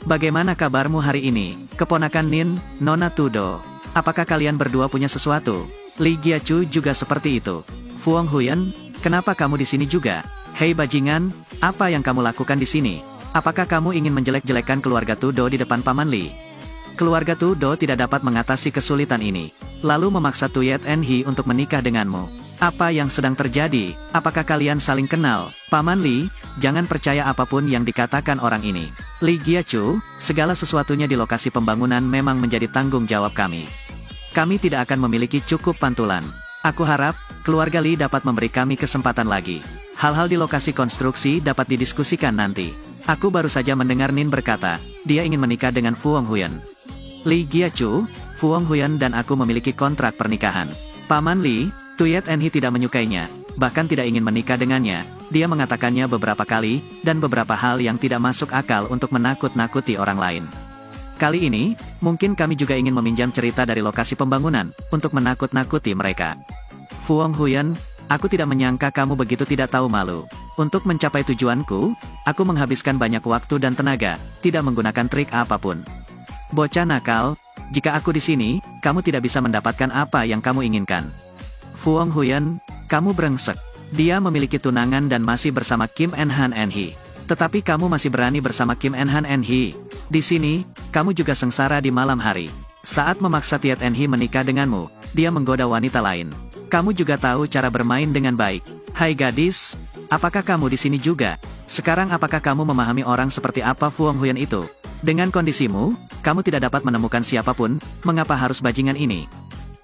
Bagaimana kabarmu hari ini, keponakan Nin, Nona Tudo? Apakah kalian berdua punya sesuatu? Li Giachu juga seperti itu. Fu Honghuyen, kenapa kamu di sini juga? Hei bajingan, apa yang kamu lakukan di sini? Apakah kamu ingin menjelek-jelekan keluarga Tudo di depan Paman Li? Keluarga Tudo tidak dapat mengatasi kesulitan ini, lalu memaksa Tuyet Enhi untuk menikah denganmu. Apa yang sedang terjadi? Apakah kalian saling kenal? Paman Li, jangan percaya apapun yang dikatakan orang ini. Li Giachu, segala sesuatunya di lokasi pembangunan memang menjadi tanggung jawab kami. Kami tidak akan memiliki cukup pantulan. Aku harap, keluarga Li dapat memberi kami kesempatan lagi. Hal-hal di lokasi konstruksi dapat didiskusikan nanti. Aku baru saja mendengar Nin berkata, dia ingin menikah dengan Fu Honghuyen. Li Giachu, Fu Honghuyen dan aku memiliki kontrak pernikahan. Paman Li, Tuyet Enhi tidak menyukainya, bahkan tidak ingin menikah dengannya. Dia mengatakannya beberapa kali, dan beberapa hal yang tidak masuk akal untuk menakut-nakuti orang lain. Kali ini, mungkin kami juga ingin meminjam cerita dari lokasi pembangunan, untuk menakut-nakuti mereka. Fu Honghuyen, aku tidak menyangka kamu begitu tidak tahu malu. Untuk mencapai tujuanku, aku menghabiskan banyak waktu dan tenaga, tidak menggunakan trik apapun. Bocah nakal, jika aku di sini, kamu tidak bisa mendapatkan apa yang kamu inginkan. Fu Honghuyen, kamu brengsek. Dia memiliki tunangan dan masih bersama Kim En-han Enhi. Tetapi kamu masih berani bersama Kim En-han Enhi. Di sini, kamu juga sengsara di malam hari. Saat memaksa Tuyet Enhi menikah denganmu, dia menggoda wanita lain. Kamu juga tahu cara bermain dengan baik. Hai gadis, apakah kamu di sini juga? Sekarang apakah kamu memahami orang seperti apa Fu Honghuyen itu? Dengan kondisimu, kamu tidak dapat menemukan siapapun, mengapa harus bajingan ini?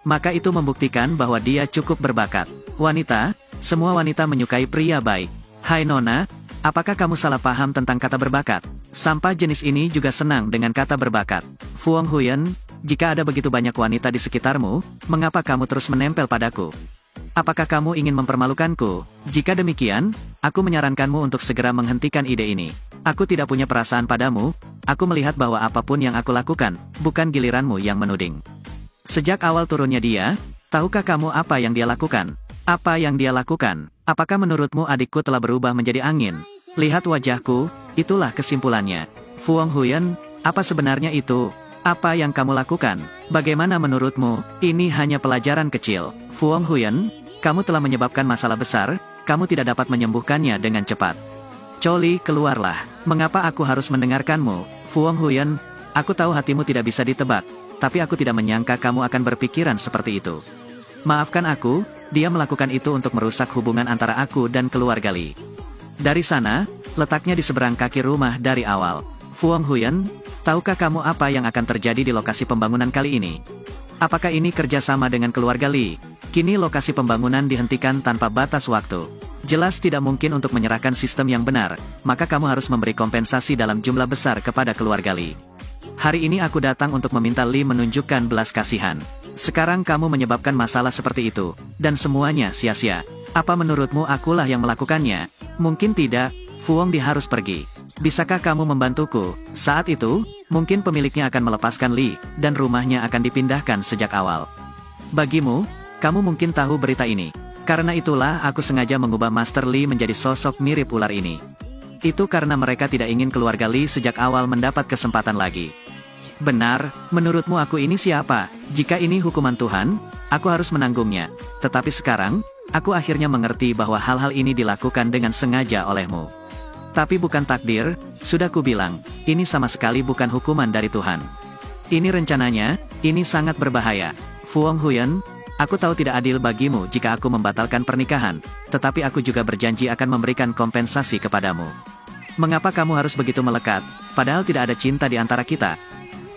Maka itu membuktikan bahwa dia cukup berbakat. Wanita, semua wanita menyukai pria baik. Hai Nona, apakah kamu salah paham tentang kata berbakat? Sampah jenis ini juga senang dengan kata berbakat. Fu Honghuyen, jika ada begitu banyak wanita di sekitarmu, mengapa kamu terus menempel padaku? Apakah kamu ingin mempermalukanku? Jika demikian, aku menyarankanmu untuk segera menghentikan ide ini. Aku tidak punya perasaan padamu, aku melihat bahwa apapun yang aku lakukan, bukan giliranmu yang menuding. Sejak awal turunnya dia, tahukah kamu apa yang dia lakukan? Apa yang dia lakukan? Apakah menurutmu adikku telah berubah menjadi angin? Lihat wajahku, itulah kesimpulannya. Fu Honghuyen, apa sebenarnya itu? Apa yang kamu lakukan? Bagaimana menurutmu? Ini hanya pelajaran kecil. Fu Honghuyen, kamu telah menyebabkan masalah besar, kamu tidak dapat menyembuhkannya dengan cepat. Choli, keluarlah. Mengapa aku harus mendengarkanmu? Fu Honghuyen, aku tahu hatimu tidak bisa ditebak, tapi aku tidak menyangka kamu akan berpikiran seperti itu. Maafkan aku, dia melakukan itu untuk merusak hubungan antara aku dan keluarga Li. Dari sana, letaknya di seberang kaki rumah dari awal. Fu Honghuyen, tahukah kamu apa yang akan terjadi di lokasi pembangunan kali ini? Apakah ini kerjasama dengan keluarga Li? Kini lokasi pembangunan dihentikan tanpa batas waktu. Jelas tidak mungkin untuk menyerahkan sistem yang benar, maka kamu harus memberi kompensasi dalam jumlah besar kepada keluarga Li. Hari ini aku datang untuk meminta Li menunjukkan belas kasihan. Sekarang kamu menyebabkan masalah seperti itu, dan semuanya sia-sia. Apa menurutmu akulah yang melakukannya? Mungkin tidak, Fu Hongdi harus pergi. Bisakah kamu membantuku? Saat itu, mungkin pemiliknya akan melepaskan Li, dan rumahnya akan dipindahkan sejak awal. Bagimu, kamu mungkin tahu berita ini. Karena itulah aku sengaja mengubah Master Li menjadi sosok mirip ular ini. Itu karena mereka tidak ingin keluarga Li sejak awal mendapat kesempatan lagi. Benar, menurutmu aku ini siapa? Jika ini hukuman Tuhan, aku harus menanggungnya. Tetapi sekarang, aku akhirnya mengerti bahwa hal-hal ini dilakukan dengan sengaja olehmu. Tapi bukan takdir, sudah kubilang, ini sama sekali bukan hukuman dari Tuhan. Ini rencananya, ini sangat berbahaya. Fu Honghuyen, aku tahu tidak adil bagimu jika aku membatalkan pernikahan, tetapi aku juga berjanji akan memberikan kompensasi kepadamu. Mengapa kamu harus begitu melekat, padahal tidak ada cinta di antara kita?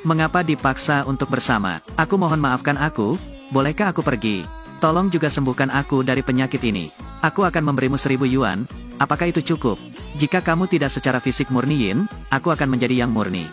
Mengapa dipaksa untuk bersama? Aku mohon maafkan aku, bolehkah aku pergi? Tolong juga sembuhkan aku dari penyakit ini. Aku akan memberimu 1000 yuan, apakah itu cukup? Jika kamu tidak secara fisik murni Yin, aku akan menjadi yang murni.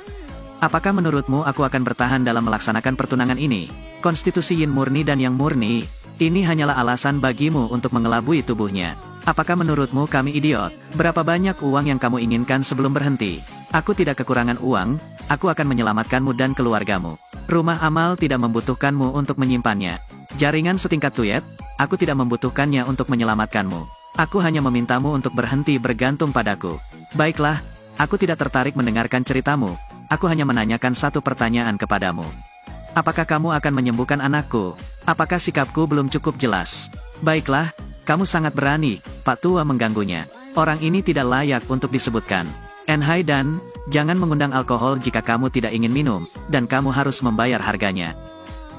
Apakah menurutmu aku akan bertahan dalam melaksanakan pertunangan ini? Konstitusi Yin murni dan yang murni, ini hanyalah alasan bagimu untuk mengelabui tubuhnya. Apakah menurutmu kami idiot? Berapa banyak uang yang kamu inginkan sebelum berhenti? Aku tidak kekurangan uang, aku akan menyelamatkanmu dan keluargamu. Rumah amal tidak membutuhkanmu untuk menyimpannya. Jaringan setingkat Tuyet, aku tidak membutuhkannya untuk menyelamatkanmu. Aku hanya memintamu untuk berhenti bergantung padaku. Baiklah, aku tidak tertarik mendengarkan ceritamu. aku hanya menanyakan satu pertanyaan kepadamu. Apakah kamu akan menyembuhkan anakku? Apakah sikapku belum cukup jelas? Baiklah, kamu sangat berani, Pak Tua mengganggunya. Orang ini tidak layak untuk disebutkan. Enhai dan, jangan mengundang alkohol jika kamu tidak ingin minum, dan kamu harus membayar harganya.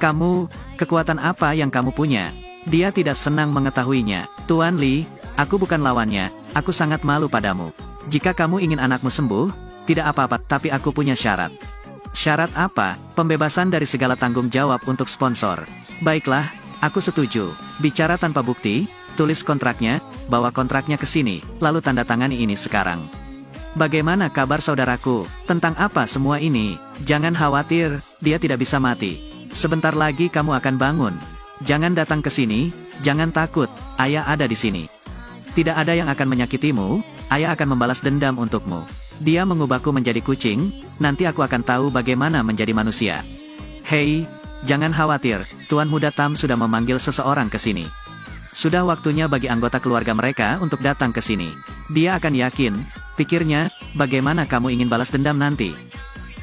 Kamu, kekuatan apa yang kamu punya? Dia tidak senang mengetahuinya. Tuan Li, aku bukan lawannya, aku sangat malu padamu. Jika kamu ingin anakmu sembuh, tidak apa-apa, tapi aku punya syarat. Syarat apa? Pembebasan dari segala tanggung jawab untuk sponsor. Baiklah, aku setuju. Bicara tanpa bukti, tulis kontraknya, bawa kontraknya ke sini, lalu tanda tangani ini sekarang. Bagaimana kabar saudaraku? Tentang apa semua ini? Jangan khawatir, dia tidak bisa mati. Sebentar lagi kamu akan bangun. Jangan datang ke sini, jangan takut, ayah ada di sini. Tidak ada yang akan menyakitimu, ayah akan membalas dendam untukmu. Dia mengubahku menjadi kucing, nanti aku akan tahu bagaimana menjadi manusia. Hei, jangan khawatir, Tuan Muda Tam sudah memanggil seseorang ke sini. Sudah waktunya bagi anggota keluarga mereka untuk datang ke sini. Dia akan yakin, pikirnya, bagaimana kamu ingin balas dendam nanti.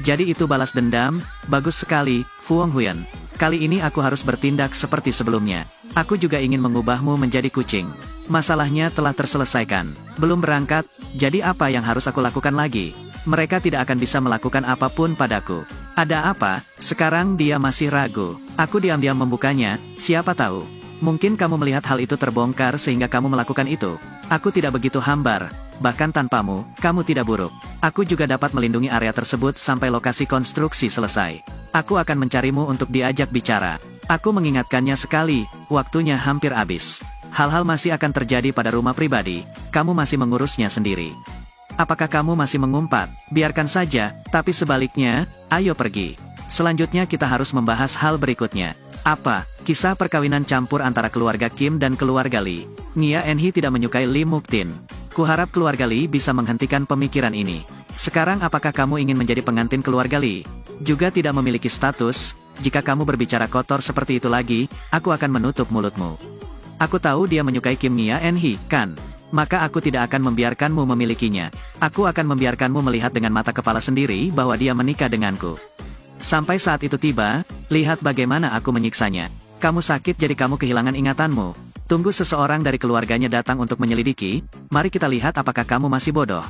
Jadi itu balas dendam, bagus sekali, Fu Honghuyan. Kali ini aku harus bertindak seperti sebelumnya. Aku juga ingin mengubahmu menjadi kucing. Masalahnya telah terselesaikan. Belum berangkat, jadi apa yang harus aku lakukan lagi? Mereka tidak akan bisa melakukan apapun padaku. Ada apa? Sekarang dia masih ragu. Aku diam-diam membukanya, siapa tahu. Mungkin kamu melihat hal itu terbongkar sehingga kamu melakukan itu. Aku tidak begitu hambar. Bahkan tanpamu, kamu tidak buruk. Aku juga dapat melindungi area tersebut sampai lokasi konstruksi selesai. Aku akan mencarimu untuk diajak bicara. Aku mengingatkannya sekali, waktunya hampir habis. Hal-hal masih akan terjadi pada rumah pribadi, kamu masih mengurusnya sendiri. Apakah kamu masih mengumpat? Biarkan saja, tapi sebaliknya, ayo pergi. Selanjutnya kita harus membahas hal berikutnya. Apa? Kisah perkawinan campur antara keluarga Kim dan keluarga Lee. Nia Enhi tidak menyukai Lee Muktin. Kuharap keluarga Lee bisa menghentikan pemikiran ini. Sekarang apakah kamu ingin menjadi pengantin keluarga Lee? Juga tidak memiliki status, jika kamu berbicara kotor seperti itu lagi, aku akan menutup mulutmu. Aku tahu dia menyukai Kim Nia Enhi, kan? Maka aku tidak akan membiarkanmu memilikinya. Aku akan membiarkanmu melihat dengan mata kepala sendiri bahwa dia menikah denganku. Sampai saat itu tiba, lihat bagaimana aku menyiksanya. Kamu sakit jadi kamu kehilangan ingatanmu. Tunggu seseorang dari keluarganya datang untuk menyelidiki, mari kita lihat apakah kamu masih bodoh.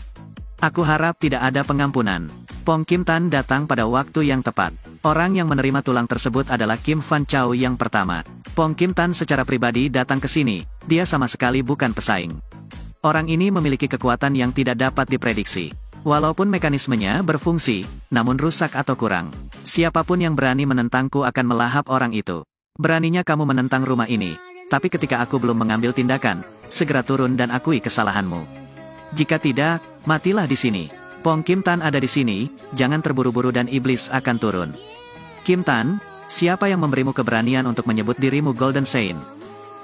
Aku harap tidak ada pengampunan. Pong Kim Tan datang pada waktu yang tepat. Orang yang menerima tulang tersebut adalah Kim Fan Chow yang pertama. Pong Kim Tan secara pribadi datang ke sini, dia sama sekali bukan pesaing. Orang ini memiliki kekuatan yang tidak dapat diprediksi. Walaupun mekanismenya berfungsi, namun rusak atau kurang. Siapapun yang berani menentangku akan melahap orang itu. Beraninya kamu menentang rumah ini, tapi ketika aku belum mengambil tindakan, segera turun dan akui kesalahanmu. Jika tidak, matilah di sini. Pong Kim Tan ada di sini, jangan terburu-buru dan iblis akan turun. Kim Tan, siapa yang memberimu keberanian untuk menyebut dirimu Golden Saint?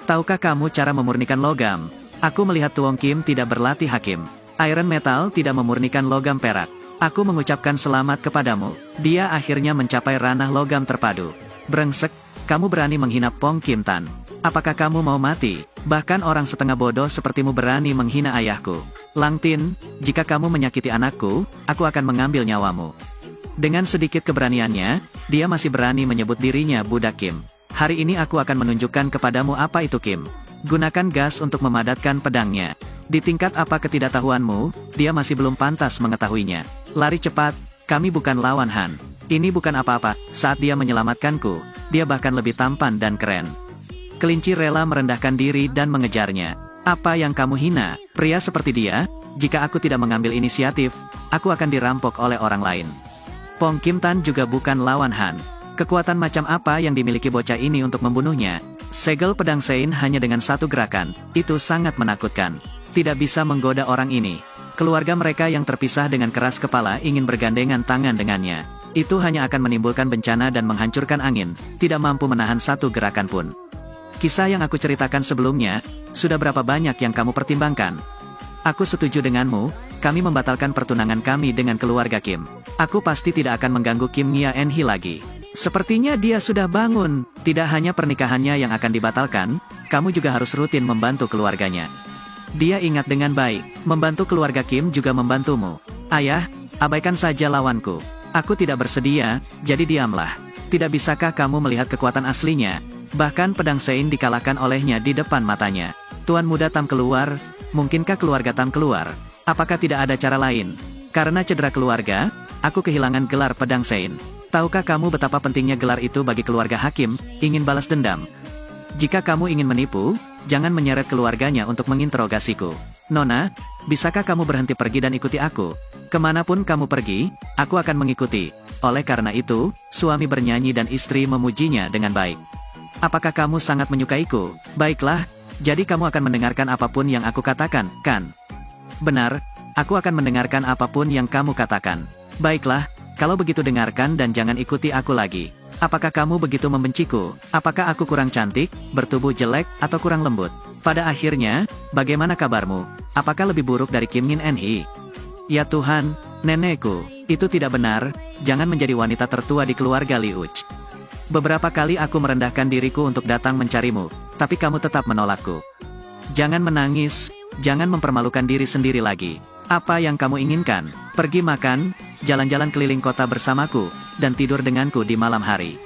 Tahukah kamu cara memurnikan logam? Aku melihat Tuong Kim tidak berlatih hakim. Iron Metal tidak memurnikan logam perak. Aku mengucapkan selamat kepadamu. Dia akhirnya mencapai ranah logam terpadu. Brengsek, kamu berani menghina Pong Kim Tan. Apakah kamu mau mati? Bahkan orang setengah bodoh sepertimu berani menghina ayahku. Lang Tin, jika kamu menyakiti anakku, aku akan mengambil nyawamu. Dengan sedikit keberaniannya, dia masih berani menyebut dirinya budak Kim. Hari ini aku akan menunjukkan kepadamu apa itu Kim. Gunakan gas untuk memadatkan pedangnya. Di tingkat apa ketidaktahuanmu, dia masih belum pantas mengetahuinya. Lari cepat, kami bukan lawan Han. Ini bukan apa-apa, saat dia menyelamatkanku, dia bahkan lebih tampan dan keren. Kelinci rela merendahkan diri dan mengejarnya. Apa yang kamu hina, pria seperti dia? Jika aku tidak mengambil inisiatif, aku akan dirampok oleh orang lain. Pong Kim Tan juga bukan lawan Han. Kekuatan macam apa yang dimiliki bocah ini untuk membunuhnya? Segel pedang Sein hanya dengan satu gerakan, itu sangat menakutkan. Tidak bisa menggoda orang ini. Keluarga mereka yang terpisah dengan keras kepala ingin bergandengan tangan dengannya. Itu hanya akan menimbulkan bencana dan menghancurkan angin, tidak mampu menahan satu gerakan pun. Kisah yang aku ceritakan sebelumnya, sudah berapa banyak yang kamu pertimbangkan? Aku setuju denganmu, kami membatalkan pertunangan kami dengan keluarga Kim. Aku pasti tidak akan mengganggu Kim Nia Enhi lagi. Sepertinya dia sudah bangun, tidak hanya pernikahannya yang akan dibatalkan, kamu juga harus rutin membantu keluarganya. Dia ingat dengan baik, membantu keluarga Kim juga membantumu. Ayah, abaikan saja lawanku. Aku tidak bersedia, jadi diamlah. Tidak bisakah kamu melihat kekuatan aslinya? Bahkan pedang Sein dikalahkan olehnya di depan matanya. Tuan Muda Tam keluar, mungkinkah keluarga Tam keluar? Apakah tidak ada cara lain? Karena cedera keluarga, aku kehilangan gelar pedang Sein. Tahukah kamu betapa pentingnya gelar itu bagi keluarga Hakim, ingin balas dendam? Jika kamu ingin menipu, jangan menyeret keluarganya untuk menginterogasiku. Nona, bisakah kamu berhenti pergi dan ikuti aku? Kemanapun kamu pergi, aku akan mengikuti. Oleh karena itu, suami bernyanyi dan istri memujinya dengan baik. Apakah kamu sangat menyukaiku? Baiklah, jadi kamu akan mendengarkan apapun yang aku katakan, kan? Benar, aku akan mendengarkan apapun yang kamu katakan. Baiklah, kalau begitu dengarkan dan jangan ikuti aku lagi. Apakah kamu begitu membenciku? Apakah aku kurang cantik, bertubuh jelek, atau kurang lembut? Pada akhirnya, bagaimana kabarmu? Apakah lebih buruk dari Kim Min Enhee? Ya Tuhan, nenekku, itu tidak benar, jangan menjadi wanita tertua di keluarga Liuch. Beberapa kali aku merendahkan diriku untuk datang mencarimu, tapi kamu tetap menolakku. Jangan menangis, jangan mempermalukan diri sendiri lagi. Apa yang kamu inginkan? Pergi makan, jalan-jalan keliling kota bersamaku, dan tidur denganku di malam hari.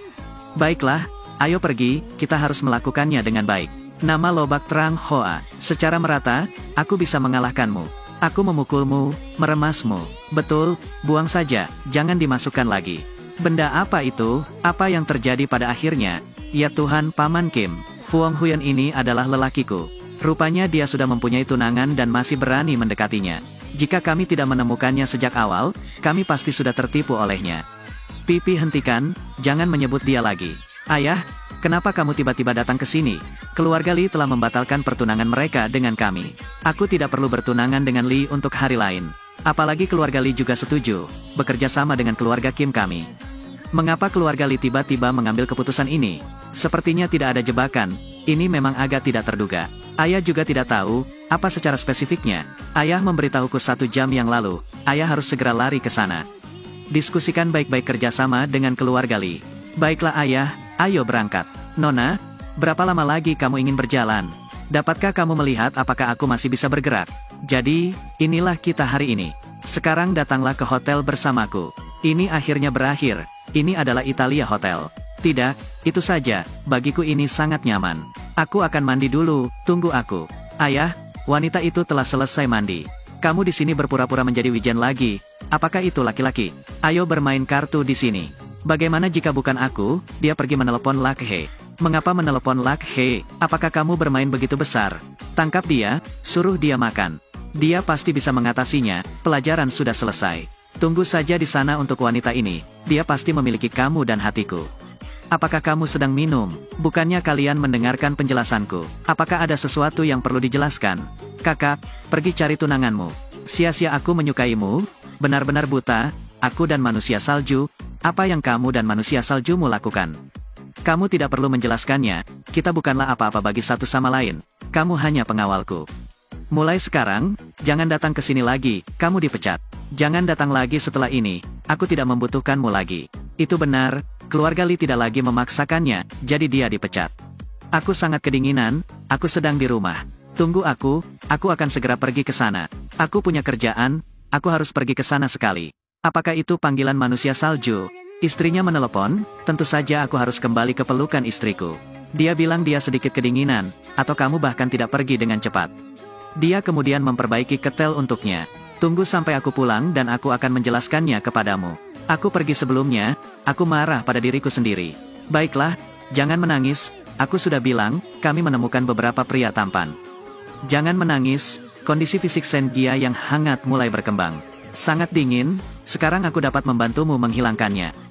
Baiklah, ayo pergi, kita harus melakukannya dengan baik. Nama Lobak Terang Hoa, secara merata, aku bisa mengalahkanmu. Aku memukulmu, meremasmu. Betul, buang saja, jangan dimasukkan lagi. Benda apa itu? Apa yang terjadi pada akhirnya? Ya Tuhan, Paman Kim, Fuang Huyan ini adalah lelakiku. Rupanya dia sudah mempunyai tunangan dan masih berani mendekatinya. Jika kami tidak menemukannya sejak awal, kami pasti sudah tertipu olehnya. Pipi hentikan, jangan menyebut dia lagi. Ayah, kenapa kamu tiba-tiba datang ke sini? Keluarga Li telah membatalkan pertunangan mereka dengan kami. Aku tidak perlu bertunangan dengan Li untuk hari lain. Apalagi keluarga Li juga setuju, bekerja sama dengan keluarga Kim kami. Mengapa keluarga Li tiba-tiba mengambil keputusan ini? Sepertinya tidak ada jebakan, ini memang agak tidak terduga. Ayah juga tidak tahu, apa secara spesifiknya. Ayah memberitahuku 1 jam yang lalu, ayah harus segera lari ke sana. Diskusikan baik-baik kerjasama dengan keluarga Li. Baiklah ayah, ayo berangkat. Nona, berapa lama lagi kamu ingin berjalan? Dapatkah kamu melihat apakah aku masih bisa bergerak? Jadi, inilah kita hari ini. Sekarang datanglah ke hotel bersamaku. Ini akhirnya berakhir, ini adalah Italia Hotel. Tidak, itu saja, bagiku ini sangat nyaman. Aku akan mandi dulu, tunggu aku. Ayah, wanita itu telah selesai mandi. Kamu di sini berpura-pura menjadi wijen lagi. Apakah itu laki-laki? Ayo bermain kartu di sini. Bagaimana jika bukan aku, dia pergi menelepon Lak He. Mengapa menelepon Lak He? Apakah kamu bermain begitu besar? Tangkap dia, suruh dia makan. Dia pasti bisa mengatasinya, pelajaran sudah selesai. Tunggu saja di sana untuk wanita ini, dia pasti memiliki kamu dan hatiku. Apakah kamu sedang minum? Bukannya kalian mendengarkan penjelasanku? Apakah ada sesuatu yang perlu dijelaskan? Kakak, pergi cari tunanganmu. Sia-sia aku menyukaimu, benar-benar buta, aku dan manusia salju, apa yang kamu dan manusia saljumu lakukan? Kamu tidak perlu menjelaskannya, kita bukanlah apa-apa bagi satu sama lain, kamu hanya pengawalku. Mulai sekarang, jangan datang ke sini lagi, kamu dipecat. Jangan datang lagi setelah ini, aku tidak membutuhkanmu lagi. Itu benar, keluarga Li tidak lagi memaksakannya, jadi dia dipecat. Aku sangat kedinginan, aku sedang di rumah. Tunggu aku akan segera pergi ke sana. Aku punya kerjaan, aku harus pergi ke sana sekali. Apakah itu panggilan manusia salju? Istrinya menelepon, tentu saja aku harus kembali ke pelukan istriku. Dia bilang dia sedikit kedinginan, atau kamu bahkan tidak pergi dengan cepat. Dia kemudian memperbaiki ketel untuknya. Tunggu sampai aku pulang dan aku akan menjelaskannya kepadamu. Aku pergi sebelumnya, aku marah pada diriku sendiri. Baiklah, jangan menangis, aku sudah bilang, kami menemukan beberapa pria tampan. Jangan menangis, kondisi fisik Sen Gia yang hangat mulai berkembang. Sangat dingin, sekarang aku dapat membantumu menghilangkannya.